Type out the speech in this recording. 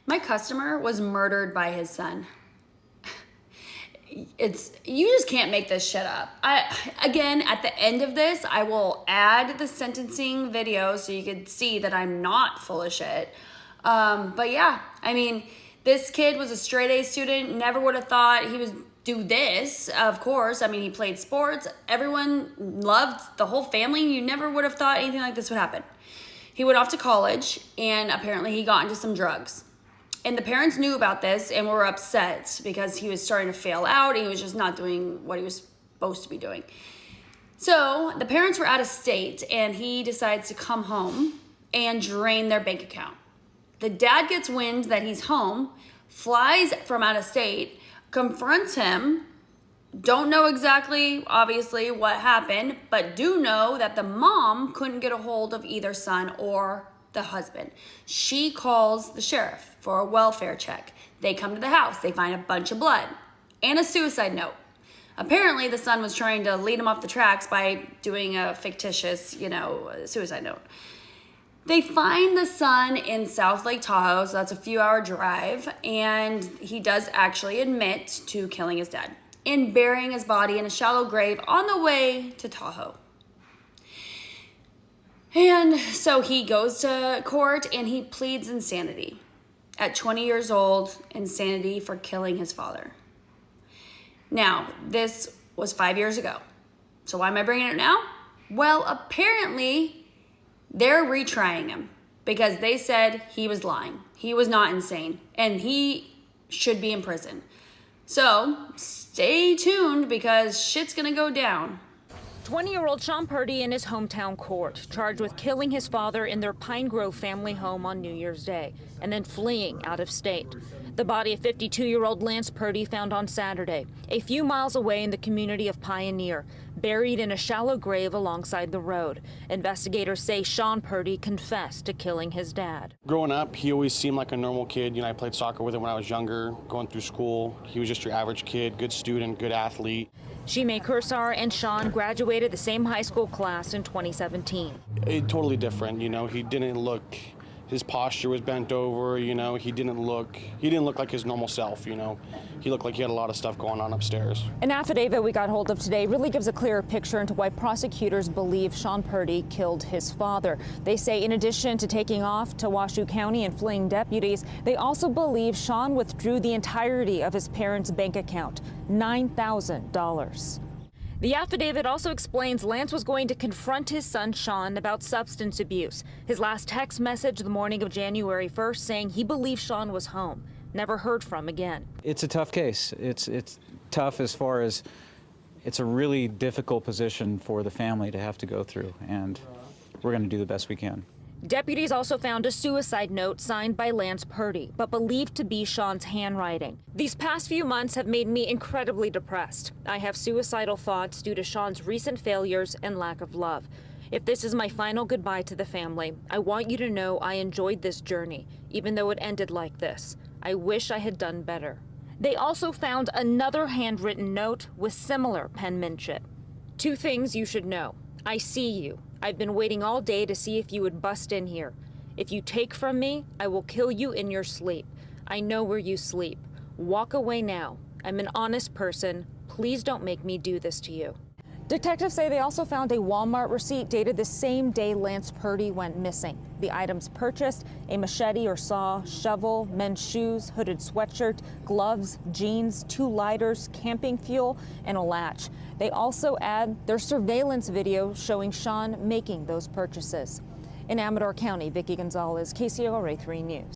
My customer was murdered by his son. You just can't make this shit up. Again, at the end of this, I will add the sentencing video so you can see that I'm not full of shit. But yeah, I mean, this kid was a straight A student. Never would have thought he would do this, of course. I mean, he played sports. Everyone loved the whole family. You never would have thought anything like this would happen. He went off to college, and apparently he got into some drugs. And the parents knew about this and were upset because he was starting to fail out and he was just not doing what he was supposed to be doing. So the parents were out of state and he decides to come home and drain their bank account. The dad gets wind that he's home, flies from out of state, confronts him. Don't know exactly, obviously, what happened, but do know that the mom couldn't get a hold of either son or the husband. She calls the sheriff for a welfare check. They come to the house. They find a bunch of blood and a suicide note. Apparently, the son was trying to lead him off the tracks by doing a fictitious, suicide note. They find the son in South Lake Tahoe, so that's a few-hour drive, and he does actually admit to killing his dad and burying his body in a shallow grave on the way to Tahoe. And so he goes to court and he pleads insanity. At 20 years old, insanity for killing his father. Now, this was 5 years ago. So why am I bringing it now? Well, apparently they're retrying him because they said he was lying. He was not insane and he should be in prison. So stay tuned because shit's gonna go down. 20-year-old Sean Purdy in his hometown court, charged with killing his father in their Pine Grove family home on New Year's Day, and then fleeing out of state. The body of 52-year-old Lance Purdy found on Saturday, a few miles away in the community of Pioneer, buried in a shallow grave alongside the road. Investigators say Sean Purdy confessed to killing his dad. Growing up, he always seemed like a normal kid. I played soccer with him when I was younger, going through school. He was just your average kid, good student, good athlete. Shimei Kursar and Sean graduated the same high school class in 2017. Totally different, he didn't look, his posture was bent over, he didn't look like his normal self, He looked like he had a lot of stuff going on upstairs. An affidavit we got hold of today really gives a clearer picture into why prosecutors believe Sean Purdy killed his father. They say in addition to taking off to Washoe County and fleeing deputies, they also believe Sean withdrew the entirety of his parents' bank account, $9,000. The affidavit also explains Lance was going to confront his son Sean about substance abuse. His last text message the morning of January 1st saying he believed Sean was home. Never heard from again. It's a tough case. It's tough as far as it's a really difficult position for the family to have to go through, and we're going to do the best we can. Deputies also found a suicide note signed by Lance Purdy, but believed to be Sean's handwriting. These past few months have made me incredibly depressed. I have suicidal thoughts due to Sean's recent failures and lack of love. If this is my final goodbye to the family, I want you to know I enjoyed this journey, even though it ended like this. I wish I had done better. They also found another handwritten note with similar penmanship. 2 things you should know. I see you. I've been waiting all day to see if you would bust in here. If you take from me, I will kill you in your sleep. I know where you sleep. Walk away now. I'm an honest person. Please don't make me do this to you. Detectives say they also found a Walmart receipt dated the same day Lance Purdy went missing. The items purchased: a machete or saw, shovel, men's shoes, hooded sweatshirt, gloves, jeans, 2 lighters, camping fuel, and a latch. They also add their surveillance video showing Sean making those purchases. In Amador County, Vicki Gonzalez, KCRA 3 News.